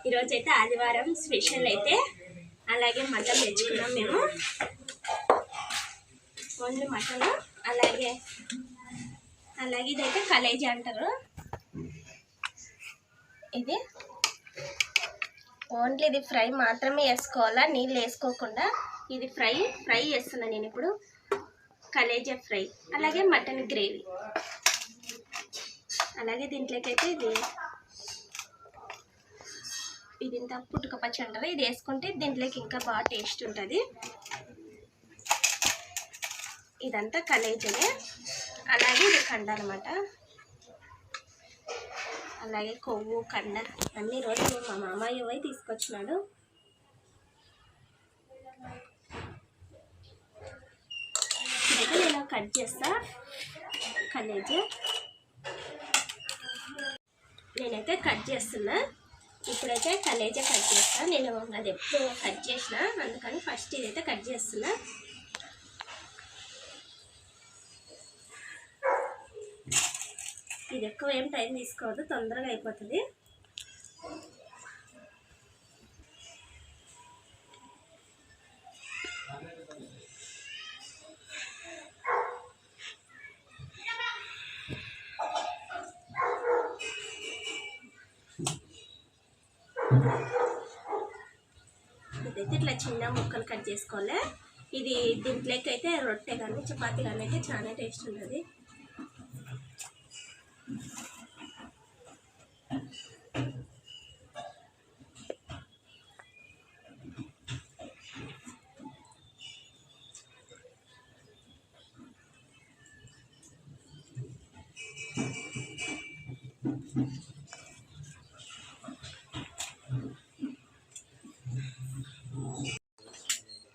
ఈరోజు అయితే ఆదివారం స్పెషల్ అయితే అలాగే మటన్ తెచ్చుకున్నాం మేము. Only mutton. అలాగే ఇదైతే కలేజీ అంటారు. ఇది ఓన్లీ ఇది ఫ్రై మాత్రమే వేసుకోవాలా, నీళ్ళు వేసుకోకుండా. ఇది ఫ్రై చేస్తున్నాను నేను ఇప్పుడు. కలేజా ఫ్రై, అలాగే మటన్ గ్రేవీ. అలాగే దీంట్లోకి అయితే ఇది ఇంత పుట్టుక పచ్చి అంటారు. ఇది వేసుకుంటే దీంట్లోకి ఇంకా బాగా టేస్ట్ ఉంటుంది. ఇదంతా కలేజనే. అలాగే ఇది కండ అనమాట. అలాగే కొవ్వు, కండ అన్ని రోజు మా మామయ్య పోయి తీసుకొచ్చినాడు. ఇదైతే నేను కట్ చేస్తా కలేజా. నేనైతే కట్ చేస్తున్నా. ఇప్పుడైతే కలేజా కట్ చేస్తాను. నేను అది ఎప్పుడు కట్ చేసిన, అందుకని ఫస్ట్ ఇదైతే కట్ చేస్తున్నా. ఇది ఎక్కువ ఏం టైం తీసుకోవద్దు, తొందరగా అయిపోతుంది. ఇదైతే ఇట్లా చిన్న ముక్కలు కట్ చేసుకోవాలి. ఇది దీంట్లోకి అయితే రొట్టె కానీ చపాతీ కానీ అయితే చాలా టేస్ట్ ఉంటుంది.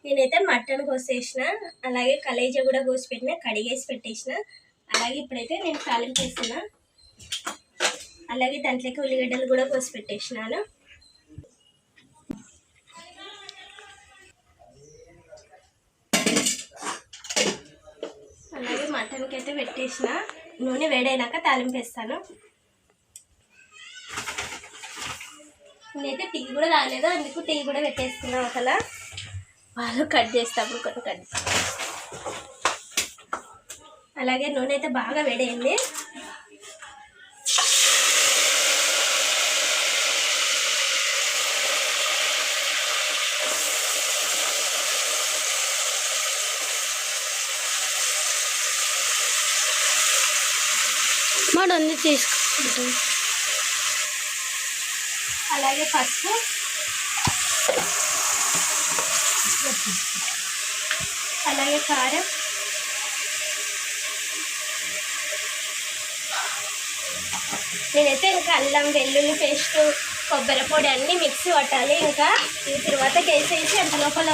నేనైతే మటన్ కోసేసిన, అలాగే కలేజా కూడా కోసి పెట్టిన, కడిగేసి పెట్టేసిన. అలాగే ఇప్పుడైతే నేను తాలింపు వేస్తున్నా. అలాగే దాంట్లోకి ఉల్లిగడ్డలు కూడా కోసి పెట్టేసినాను. అలాగే మటన్కి అయితే పెట్టేసిన. నూనె వేడైనాక తాలింపు వేస్తాను. నేనైతే టీ కూడా రాలేదు, అందుకు టీ కూడా పెట్టేసుకున్నాను. అసలు వాళ్ళు కట్ చేసేటప్పుడు కొన్ని కట్. అలాగే నూనె అయితే బాగా వేడైంది. మటన్ తీసుకుంటాం. అలాగే పసుపు, అలాగే కారం, నేనైతే ఇంకా అల్లం వెల్లుల్లి పేస్ట్, కొబ్బరి పొడి అన్నీ మిక్సీ పట్టాలి. ఇంకా ఈ తర్వాత వేసేసి అంత లోపల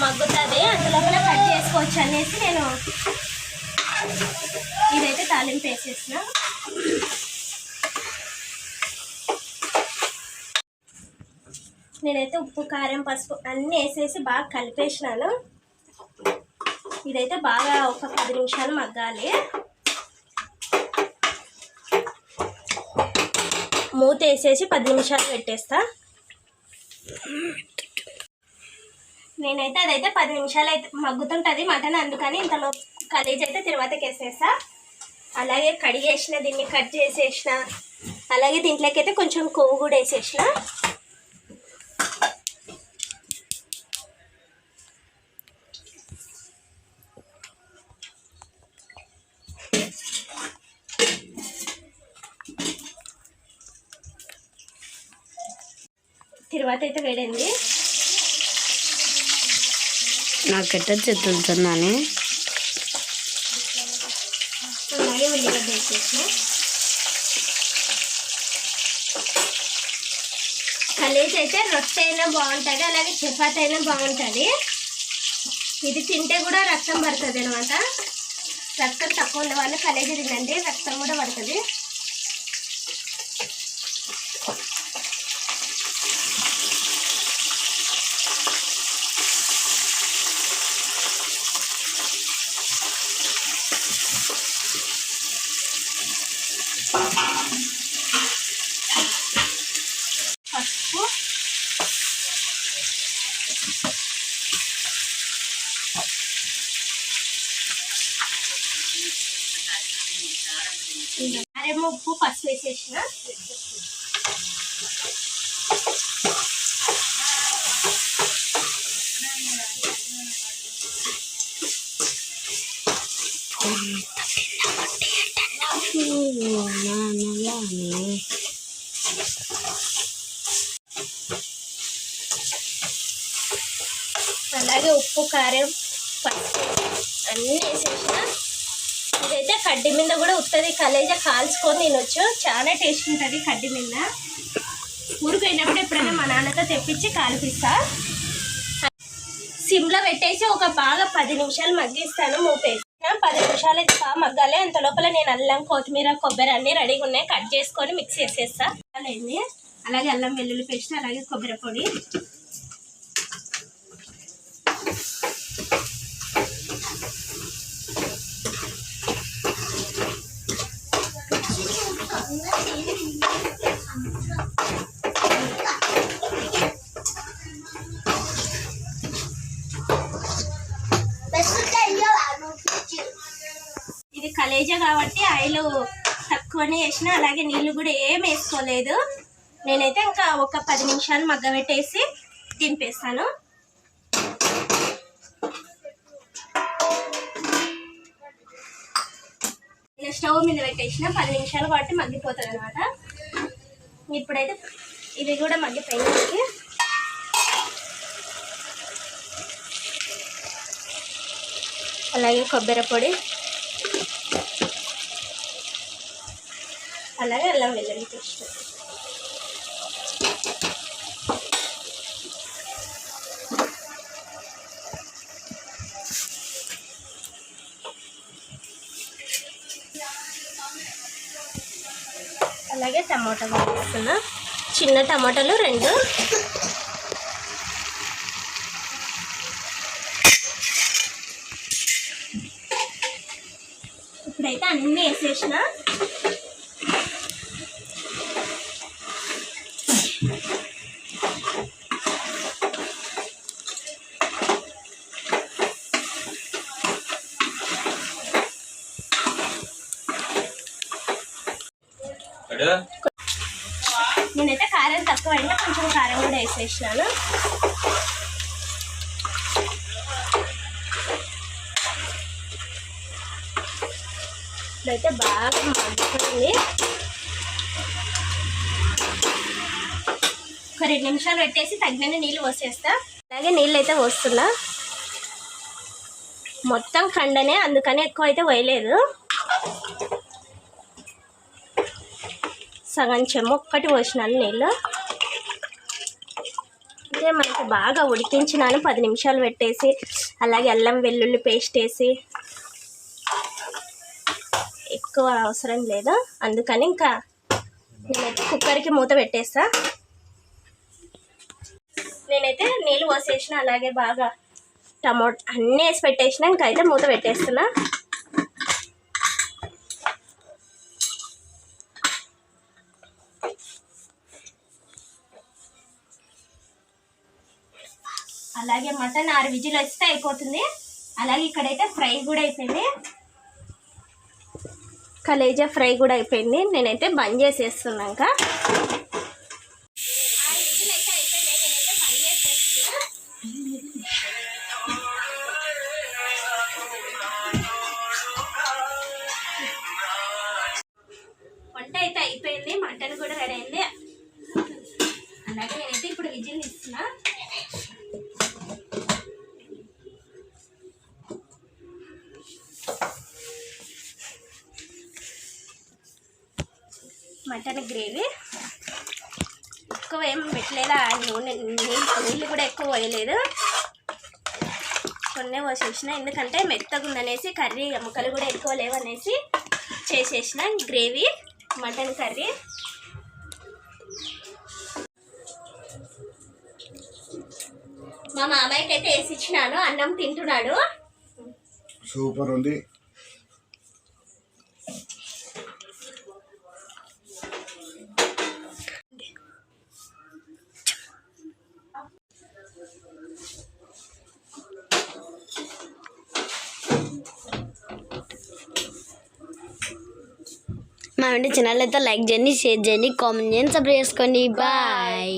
మగ్గుతుంది, అంత లోపల కట్ చేసుకోవచ్చు అనేసి నేను ఇదైతే తాలింపు వేసేసిన. నేనైతే ఉప్పు, కారం, పసుపు అన్నీ వేసేసి బాగా కలిపేసినాను. ఇదైతే బాగా ఒక 10 నిమిషాలు మగ్గాలి. మూత వేసేసి 10 నిమిషాలు పెట్టేస్తా. నేనైతే అదైతే 10 నిమిషాలు అయితే మగ్గుతుంటుంది మటన్, అందుకని ఇంతలో కలేజీ అయితే తర్వాతకి వేసేస్తా. అలాగే కడిగేసిన, దీన్ని కట్ చేసేసిన. అలాగే దీంట్లోకి అయితే కొంచెం కొవ్వు కూడా వేసేసిన. తర్వాత అయితే వేడండి. నాకెట్ట చెప్తున్నాను. అలాగే ఉల్లిగడ్డ వేసేసిన. కలేజీ అయితే రొట్టె అయినా బాగుంటుంది, అలాగే చపాతీ అయినా బాగుంటుంది. ఇది తింటే కూడా రక్తం పడుతుంది అనమాట. రక్తం తక్కువ ఉన్న వాళ్ళు కలేజీ తినండి, రక్తం కూడా పడుతుంది. కారం ఉప్పు పసుపు వేసేసిన. అలాగే ఉప్పు కారం పసుపు అన్నీ వేసేసిన. ఇదైతే కడ్డీ మీద కూడా ఉత్తది కలేజా కాల్చుకొని తినొచ్చు, చాలా టేస్ట్ ఉంటుంది కడ్డీ మీద. ఊరిపోయినప్పుడు ఎప్పుడైనా మా నాన్నతో తెప్పించి కాల్పిస్తా. సిమ్లో పెట్టేసి ఒక బాగా 10 నిమిషాలు మగ్గిస్తాను. మూపేసి 10 నిమిషాలు అయితే బాగా మగ్గాలి. అంత లోపల నేను అల్లం కొత్తిమీర కొబ్బరి అన్నీ రెడీగా ఉన్నాయి, కట్ చేసుకొని మిక్స్ చేసేస్తా. అలాగే అలాగే అల్లం వెల్లుల్లి పేస్ట్, అలాగే కొబ్బరి పొడి, ఇది కలేజా కాబట్టి ఆయిల్ తక్కువనే వేసిన. అలాగే నీళ్ళు కూడా ఏం వేసుకోలేదు. నేనైతే ఇంకా ఒక 10 నిమిషాలు మగ్గబెట్టేసి దింపేస్తాను. నేను స్టవ్ మీద పెట్టేసిన 10 నిమిషాలు కాబట్టి మగ్గిపోతుంది అనమాట. ఇప్పుడైతే ఇవి కూడా మగ్గిపోయినాయి. అలాగే కొబ్బరి పొడి, అలాగే అల్లం వెల్లుల్లి పేస్ట్. అలాగే టమాటా వేస్తున్నా, చిన్న టమాటాలు 2. ఇప్పుడైతే అన్నీ వేసేసిన. నేనైతే కారం తక్కువ అయినా కొంచెం కారం కూడా వేసేసినాను. ఇప్పుడైతే బాగా మగ్గిపోయింది. ఒక 2 నిమిషాలు పెట్టేసి తగినన్ని నీళ్ళు పోసేస్తా. అలాగే నీళ్ళు అయితే పోస్తున్నా. మొత్తం కండనే, అందుకని ఎక్కువ అయితే పోయలేదు. సగం చెమ్ము ఒక్కటి పోసినాను నీళ్ళు. అంటే మనకి బాగా ఉడికించినాను 10 నిమిషాలు పెట్టేసి. అలాగే అల్లం వెల్లుల్లి పేస్ట్ వేసి, ఎక్కువ అవసరం లేదు, అందుకని ఇంకా నేనైతే కుక్కర్కి మూత పెట్టేస్తా. నేనైతే నీళ్ళు పోసేసిన, అలాగే బాగా టమాటా అన్నీ వేసి పెట్టేసిన. ఇంకైతే మూత పెట్టేస్తున్నా. అలాగే మటన్ 6 విజిల్ వస్తే అయిపోతుంది. అలాగే ఇక్కడైతే ఫ్రై కూడా అయిపోయింది, కలేజా ఫ్రై కూడా అయిపోయింది. నేనైతే బంద్ చేసేస్తున్నాక 6 విజిల్ అయితే అయిపోయింది. నేనైతే బంద్ చేసేస్తున్నా. వంట అయితే అయిపోయింది, మటన్ కూడా రెడీ అయింది. అలాగే నేనైతే ఇప్పుడు విజిల్ ఇస్తున్నా. మటన్ గ్రేవీ ఎక్కువ ఏం పెట్టలేదు, నూనె నీళ్ళు కూడా ఎక్కువ పోయలేదు, కొన్ని పోసేసిన. ఎందుకంటే మెత్తగా ఉందనేసి, కర్రీ ముక్కలు కూడా ఎక్కువ లేవనేసి చేసేసిన గ్రేవీ మటన్ కర్రీ. మా మామయ్యకి అయితే వేసి ఇచ్చినాను, అన్నం తింటున్నాడు. సూపర్ ఉంది. మా వెంట ఛానల్ అయితే లైక్ చేయండి, షేర్ చేయండి, కామెంట్ చేయండి, సబ్స్క్రైబ్ చేసుకోండి. బాయ్.